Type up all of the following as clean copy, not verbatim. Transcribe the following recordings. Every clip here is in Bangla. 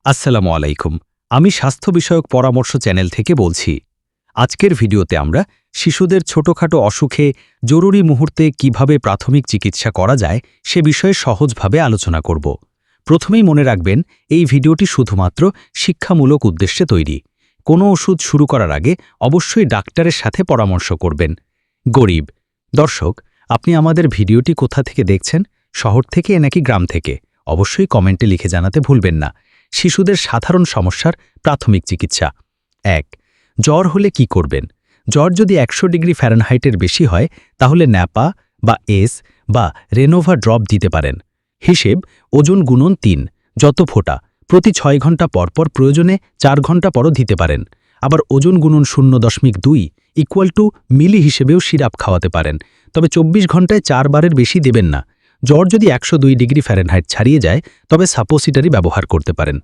আসসালামু আলাইকুম। আমি স্বাস্থ্য বিষয়ক পরামর্শ চ্যানেল থেকে বলছি। আজকের ভিডিওতে আমরা শিশুদের ছোটখাটো অসুখে জরুরি মুহূর্তে কিভাবে প্রাথমিক চিকিৎসা করা যায় সে বিষয়ে সহজভাবে আলোচনা করব। প্রথমেই মনে রাখবেন, এই ভিডিওটি শুধুমাত্র শিক্ষামূলক উদ্দেশ্যে তৈরি। কোনো ওষুধ শুরু করার আগে অবশ্যই ডাক্তারের সাথে পরামর্শ করবেন। গরিব দর্শক, আপনি আমাদের ভিডিওটি কোথা থেকে দেখছেন? শহর থেকে নাকি গ্রাম থেকে? অবশ্যই কমেন্টে লিখে জানাতে ভুলবেন না। শিশুদের সাধারণ সমস্যার প্রাথমিক চিকিৎসা। ১. জ্বর হলে কি করবেন? জ্বর যদি ১০০ ডিগ্রি ফ্যারেনহাইটের বেশি হয় তাহলে ন্যাপা বা এস বা রেনোভা ড্রপ দিতে পারেন। হিসেব: ওজন গুণন ৩, যত ফোঁটা প্রতি ৬ ঘন্টা পরপর, প্রয়োজনে ৪ ঘন্টা পরও দিতে পারেন। আবার ওজন গুণন 0.২ = মিলি হিসেবেও সিরাপ খাওয়াতে পারেন, তবে ২৪ ঘন্টায় ৪ বারের বেশি দেবেন না। জ্বর যদি ১০২ ডিগ্রি ফ্যারেনহাইট ছাড়িয়ে যায় তবে সাপোসিটারি ব্যবহার করতে পারেন।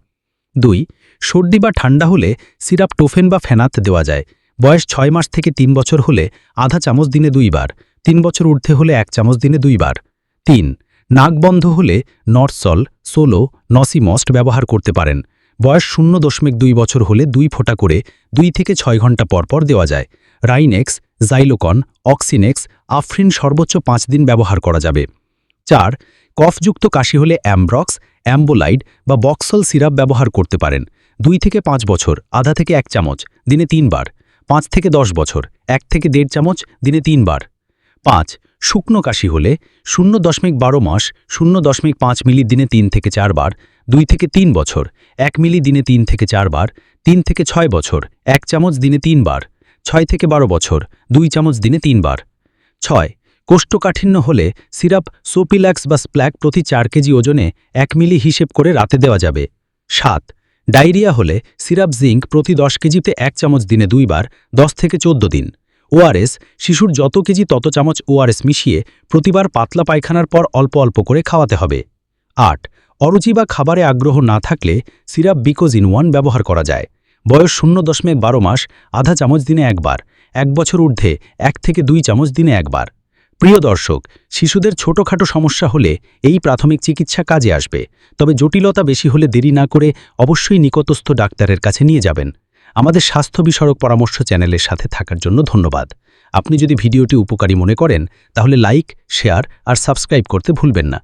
২. সর্দি বা ঠান্ডা হলে সিরাপ টোফেন বা ফেনাত দেওয়া যায়। বয়স ৬ মাস থেকে ৩ বছর হলে আধা চামচ দিনে ২ বার, ৩ বছর ঊর্ধ্বে হলে ১ চামচ দিনে ২ বার। ৩. নাক বন্ধ হলে নরসল, সোলো, নসিমস্ট ব্যবহার করতে পারেন। বয়স ০.২ বছর হলে ২ ফোঁটা করে ২ থেকে ৬ ঘন্টা পরপর দেওয়া যায়। রাইনেক্স, জাইলোকন, অক্সিনেক্স, আফরিন সর্বোচ্চ ৫ দিন ব্যবহার করা যাবে। ৪. কফযুক্ত কাশি হলে অ্যামব্রক্স, অ্যাম্বোলাইড বা বক্সল সিরাপ ব্যবহার করতে পারেন। ২ থেকে ৫ বছর আধা থেকে ১ চামচ দিনে ৩ বার। ৫ থেকে ১০ বছর ১ থেকে ১.৫ চামচ দিনে ৩ বার। ৫. শুকনো কাশি হলে ০.১২ মাস ০.৫ মিলি দিনে ৩ থেকে ৪ বার। ২ থেকে ৩ বছর ১ মিলি দিনে ৩ থেকে ৪ বার। ৩ থেকে ৬ বছর ১ চামচ দিনে ৩ বার। ৬ থেকে ১২ বছর ২ চামচ দিনে ৩ বার। ৬. কোষ্ঠকাঠিন্য হলে সিরাপ সোপিল্যাক্স বা স্প্ল্যাক প্রতি ৪ কেজি ওজনে ১ মিলি হিসেব করে রাতে দেওয়া যাবে। ৭. ডায়রিয়া হলে সিরাপ জিঙ্ক প্রতি ১০ কেজিতে ১ চামচ দিনে ২ বার, ১০ থেকে ১৪ দিন। ওআরএস: শিশুর যত কেজি তত চামচ ওআরএস মিশিয়ে প্রতিবার পাতলা পায়খানার পর অল্প অল্প করে খাওয়াতে হবে। ৮. অরুচি বা খাবারে আগ্রহ না থাকলে সিরাপ বিকোজিন 1 ব্যবহার করা যায়। বয়স ০.১২ মাস আধা চামচ দিনে ১ বার, ১ বছর ঊর্ধ্বে ১ থেকে ২ চামচ দিনে ১ বার। প্রিয় দর্শক, শিশুদের ছোটখাটো সমস্যা হলে এই প্রাথমিক চিকিৎসা কাজে আসবে, তবে জটিলতা বেশি হলে দেরি না করে অবশ্যই নিকটস্থ ডাক্তারের কাছে নিয়ে যাবেন। আমাদের স্বাস্থ্য বিষয়ক পরামর্শ চ্যানেলের সাথে থাকার জন্য ধন্যবাদ। আপনি যদি ভিডিওটি উপকারী মনে করেন তাহলে লাইক, শেয়ার আর সাবস্ক্রাইব করতে ভুলবেন না।